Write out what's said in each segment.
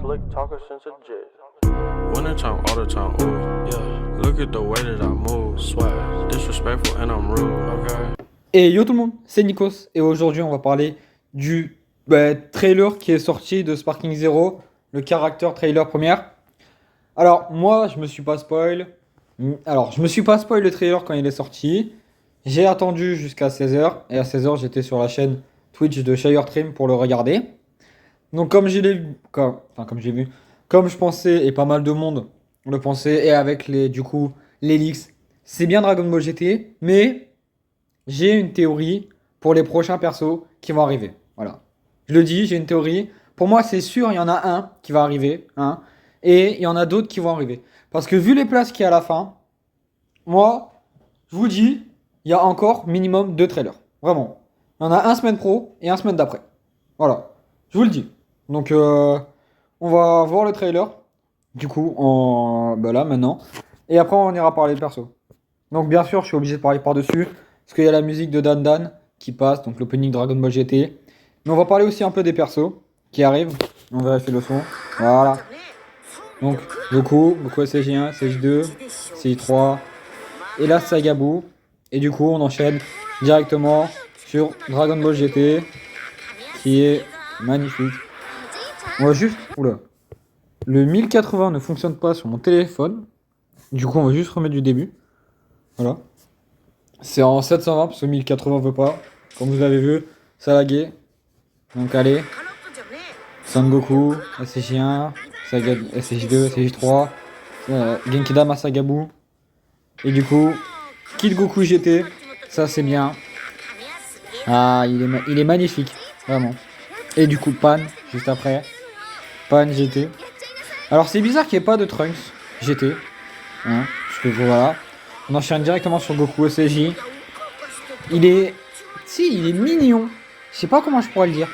slick talker since a jet. Winter time, all the time, ooh, yeah. Look at the way that I move, swag, disrespectful and I'm rude, okay. Et yo tout le monde, c'est Nikos et aujourd'hui on va parler du trailer qui est sorti de Sparking Zero, le character trailer première. Alors moi je me suis pas spoil. Je me suis pas spoil le trailer quand il est sorti. J'ai attendu jusqu'à 16h et à 16h j'étais sur la chaîne Twitch de Shiretrim pour le regarder. Donc comme j'ai vu, comme je pensais et pas mal de monde le pensait et avec les leaks, c'est bien Dragon Ball GT, mais j'ai une théorie pour les prochains persos qui vont arriver. Voilà. Je le dis, j'ai une théorie. Pour moi, c'est sûr, il y en a un qui va arriver, hein, et il y en a d'autres qui vont arriver. Parce que vu les places qu'il y a à la fin, moi, je vous dis, il y a encore minimum 2 trailers. Vraiment. Il y en a un semaine pro et un semaine d'après. Voilà. Je vous le dis. Donc, on va voir le trailer. Du coup, là, maintenant. Et après, on ira parler de perso. Donc, bien sûr, je suis obligé de parler par-dessus. Parce qu'il y a la musique de Dan Dan qui passe, donc l'opening Dragon Ball GT. Mais on va parler aussi un peu des persos qui arrivent. On vérifie le son. Voilà. Donc, Goku SJ1, SJ2, SJ3. Et là, Sagabu. Et du coup, on enchaîne directement sur Dragon Ball GT. Qui est magnifique. On va juste... Oula. Le 1080 ne fonctionne pas sur mon téléphone. Du coup, on va juste remettre du début. Voilà. C'est en 720 parce que 1080 veut pas. Comme vous avez vu, ça laguait. Donc allez. Son Goku, SSJ1, SSJ2, SSJ3, Genkidama Sagabu. Et du coup, Kid Goku GT. Ça c'est bien. Ah, il est magnifique. Vraiment. Et du coup, Pan, juste après. Pan GT. Alors c'est bizarre qu'il n'y ait pas de Trunks GT. Hein, parce que voilà. On enchaîne directement sur Goku SSJ. Il est mignon. Je sais pas comment je pourrais le dire.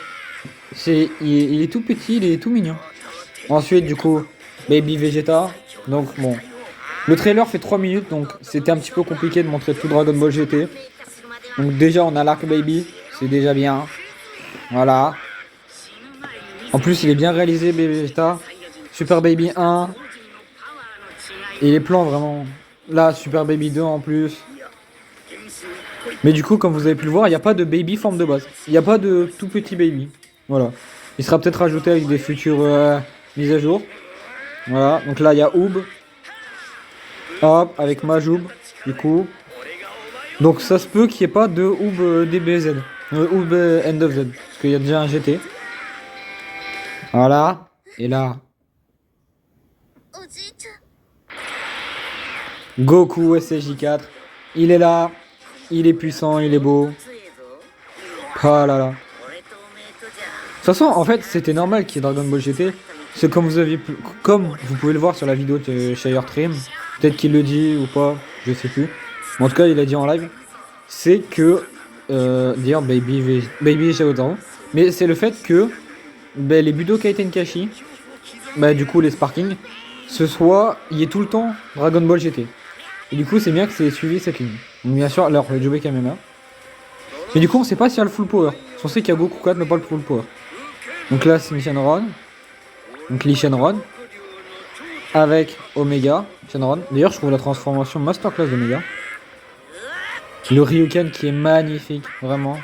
Il est tout petit, il est tout mignon. Ensuite, du coup, Baby Vegeta. Donc bon. Le trailer fait 3 minutes, donc c'était un petit peu compliqué de montrer tout Dragon Ball GT. Donc déjà, on a l'Arc Baby. C'est déjà bien. Voilà. En plus, il est bien réalisé, Baby Vegeta. Super Baby 1. Et les plans, vraiment. Là, Super Baby 2 en plus. Mais du coup, comme vous avez pu le voir, il n'y a pas de baby forme de base. Il n'y a pas de tout petit baby. Voilà. Il sera peut-être rajouté avec des futures mises à jour. Voilà. Donc là, il y a Oob. Hop, avec Majoub. Du coup. Donc ça se peut qu'il n'y ait pas de Oob DBZ. Oob End of Z. Parce qu'il y a déjà un GT. Voilà. Et là. Goku SSJ4. Il est là. Il est puissant, il est beau. Ah là là. De toute façon, en fait, c'était normal qu'il y ait Dragon Ball GT. C'est comme vous pouvez le voir sur la vidéo de Shiretrim. Peut-être qu'il le dit ou pas, je sais plus. Mais en tout cas, il a dit en live. C'est que dire Baby Shaotan. Mais c'est le fait que les Budokai Tenkaichi, du coup les Sparking, il y ait tout le temps Dragon Ball GT. Et du coup, c'est bien que c'est suivi cette ligne. Donc, bien sûr, alors le Jobé Kamena. Mais du coup, on sait pas s'il y a le full power. On sait qu'il y a Goku 4, mais pas le full power. Donc là, c'est Shenron. Donc Lee Shenron. Avec Omega Shenron. D'ailleurs, je trouve la transformation masterclass d'Omega. Le Ryuken qui est magnifique, vraiment.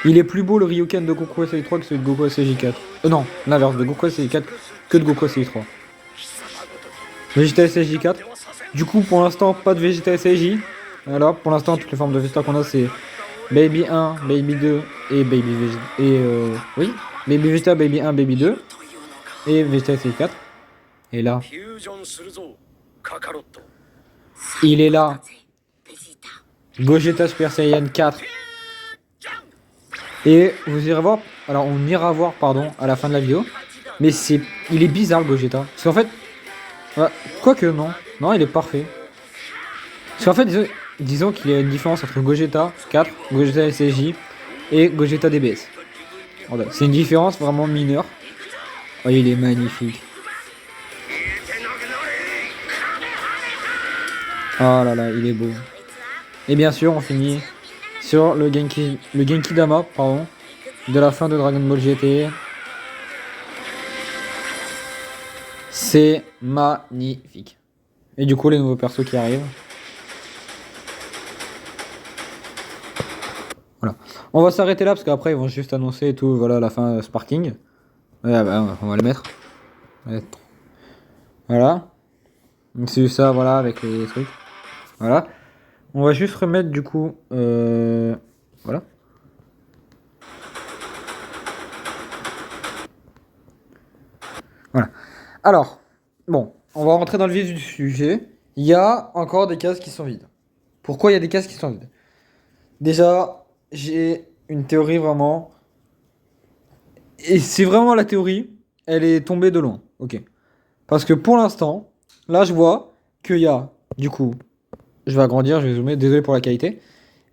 Il est plus beau le Ryuken de Goku SJ3 que celui de Goku SJ4. Non, l'inverse, de Goku SJ4 que de Goku SJ3. Vegeta SJ4. Du coup, pour l'instant, pas de Vegeta SJ. Alors, pour l'instant, toutes les formes de Vegeta qu'on a, c'est Baby 1, Baby 2 et Baby Vegeta. Oui, Baby Vegeta, Baby 1, Baby 2 et Vegeta SJ4. Et là, il est là. Gogeta Super Saiyan 4. Et vous irez voir, alors on ira voir, pardon, à la fin de la vidéo. Mais il est bizarre le Gogeta. Parce qu'en fait, quoique non, il est parfait. Parce qu'en fait, disons qu'il y a une différence entre Gogeta 4, Gogeta SSJ et Gogeta DBS. Voilà. C'est une différence vraiment mineure. Oh, il est magnifique. Oh là là, il est beau. Et bien sûr, on finit sur le Genkidama, pardon, de la fin de Dragon Ball GT. C'est magnifique. Et du coup, les nouveaux persos qui arrivent. Voilà. On va s'arrêter là parce qu'après, ils vont juste annoncer et tout. Voilà, la fin Sparking. Ouais, bah, on va le mettre. Voilà. Donc, c'est ça, voilà, avec les trucs. Voilà. On va juste remettre du coup. Voilà. Voilà. Alors, bon, on va rentrer dans le vif du sujet. Il y a encore des cases qui sont vides. Pourquoi il y a des cases qui sont vides? Déjà, j'ai une théorie vraiment. Et c'est vraiment la théorie. Elle est tombée de loin. Ok. Parce que pour l'instant, là, je vois qu'il y a, du coup, je vais agrandir, je vais zoomer, désolé pour la qualité.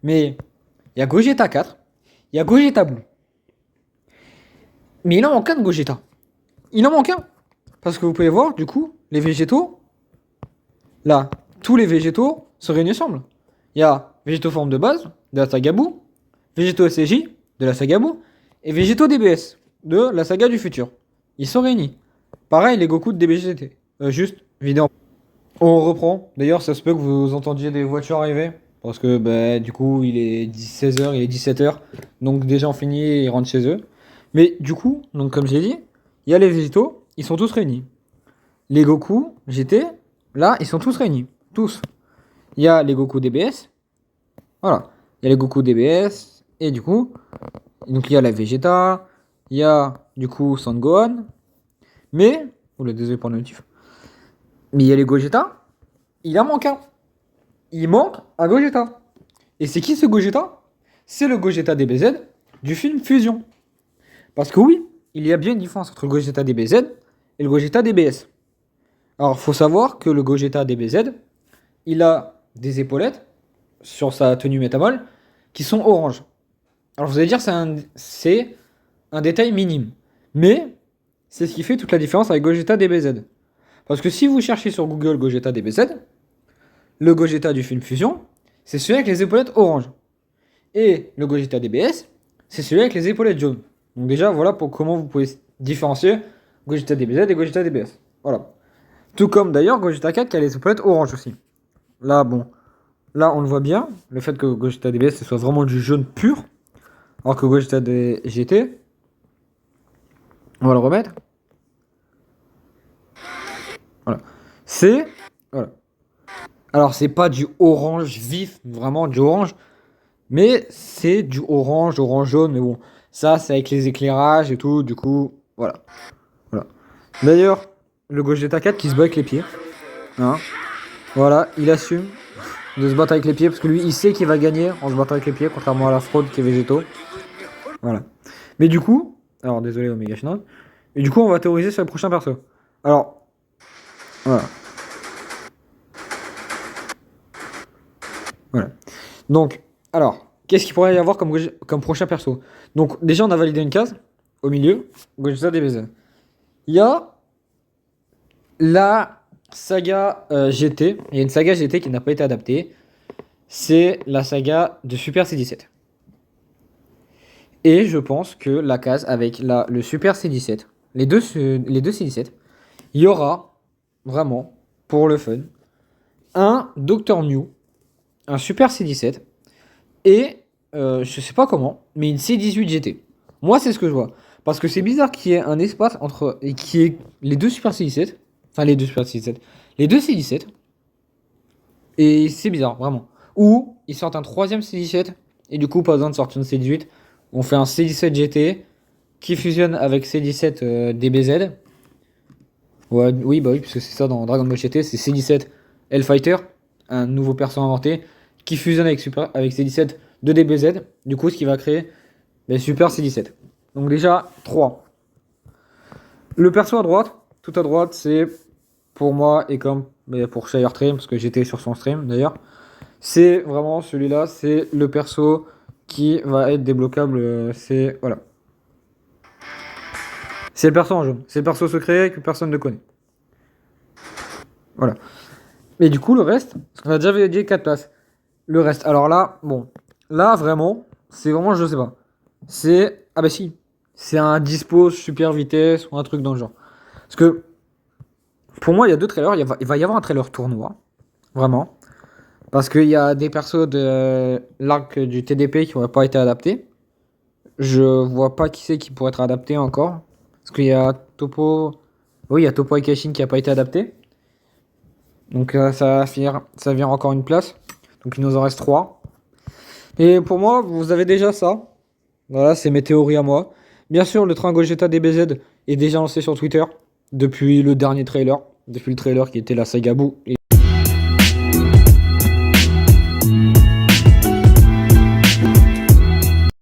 Mais il y a Gogeta 4, il y a Gogeta Blue. Mais il en manque un de Gogeta. Il en manque un. Parce que vous pouvez voir, du coup, les végétaux, là, tous les végétaux se réunissent ensemble. Il y a végétaux forme de base, de la saga Boo, végétaux SCJ, de la saga Boo, et végétaux DBS, de la saga du futur. Ils sont réunis. Pareil, les Goku de DBGT. Juste, vidéo. On reprend. D'ailleurs, ça se peut que vous entendiez des voitures arriver. Parce que, bah, du coup, il est 16h, il est 17h. Donc, déjà, on finit et ils rentrent chez eux. Mais, du coup, donc, comme j'ai dit, il y a les végétaux, ils sont tous réunis. Les Goku GT, là, ils sont tous réunis. Tous. Il y a les Goku DBS. Voilà. Il y a les Goku DBS. Et du coup, donc, il y a la Vegeta. Il y a, du coup, Son Gohan. Mais, oula, désolé pour le motif. Mais il y a les Gogeta, il en manque un. Il manque un Gogeta. Et c'est qui ce Gogeta? C'est le Gogeta DBZ du film Fusion. Parce que oui, il y a bien une différence entre le Gogeta DBZ et le Gogeta DBS. Alors, il faut savoir que le Gogeta DBZ, il a des épaulettes sur sa tenue métamol qui sont oranges. Alors, vous allez dire c'est un détail minime. Mais c'est ce qui fait toute la différence avec Gogeta DBZ. Parce que si vous cherchez sur Google Gogeta DBZ, le Gogeta du film Fusion, c'est celui avec les épaulettes orange. Et le Gogeta DBS, c'est celui avec les épaulettes jaunes. Donc déjà, voilà pour comment vous pouvez différencier Gogeta DBZ et Gogeta DBS. Voilà. Tout comme d'ailleurs Gogeta 4 qui a les épaulettes orange aussi. Là, bon. Là, on le voit bien. Le fait que Gogeta DBS ce soit vraiment du jaune pur. Alors que Gogeta GT, on va le remettre. Voilà. C'est. Voilà. Alors, c'est pas du orange vif, vraiment du orange. Mais c'est du orange, orange jaune. Mais bon, ça, c'est avec les éclairages et tout. Du coup, voilà. Voilà. D'ailleurs, le Gogeta 4 qui se bat avec les pieds. Hein, voilà, il assume de se battre avec les pieds. Parce que lui, il sait qu'il va gagner en se battant avec les pieds. Contrairement à la fraude qui est végétaux. Voilà. Mais du coup. Alors, désolé, Omega Shinron. Et du coup, on va théoriser sur le prochain perso. Alors. Voilà. Voilà. Donc, alors, qu'est-ce qu'il pourrait y avoir comme prochain perso? Donc, déjà, on a validé une case. Au milieu, Gogeta DBZ. Il y a la saga GT. Il y a une saga GT qui n'a pas été adaptée. C'est la saga de Super C17. Et je pense que la case avec le Super C17, les deux C17, il y aura vraiment, pour le fun, un Dr. Mew, un Super C17 et je sais pas comment, mais une C18 GT. Moi, c'est ce que je vois. Parce que c'est bizarre qu'il y ait un espace entre. Et qui est les deux Super C17. Enfin, les deux Super C17. Les deux C17. Et c'est bizarre, vraiment. Ou ils sortent un troisième C17. Et du coup, pas besoin de sortir une C18. On fait un C17 GT qui fusionne avec C17 DBZ. Ouais, oui, bah oui, parce que c'est ça dans Dragon Ball GT. C'est C17 Hellfighter. Un nouveau perso inventé. Qui fusionne avec C17 de DBZ. Du coup, ce qui va créer Super C17. Donc déjà, 3. Le perso à droite, tout à droite, c'est pour moi et comme pour Shire Stream, parce que j'étais sur son stream d'ailleurs, c'est vraiment celui-là, c'est le perso qui va être débloquable. C'est voilà. C'est le perso en jaune. C'est le perso secret que personne ne connaît. Voilà. Et du coup, le reste, parce qu'on a déjà validé 4 places. Le reste, alors là, bon, là vraiment, c'est vraiment, je sais pas. C'est. Ah bah si. C'est un dispose super vitesse ou un truc dans le genre. Parce que Pour moi, il y a deux trailers. Il va y avoir un trailer tournoi. Vraiment. Parce qu'il y a des persos de l'arc du TDP qui n'auraient pas été adaptés. Je vois pas qui c'est qui pourrait être adapté encore. Parce qu'il y a Topo. Oui, il y a Topo et Kashin qui n'a pas été adapté. Donc ça vient encore une place. Donc il nous en reste 3. Et pour moi, vous avez déjà ça. Voilà, c'est mes théories à moi. Bien sûr, le train Gogeta DBZ est déjà lancé sur Twitter depuis le dernier trailer. Depuis le trailer qui était la saga Boo.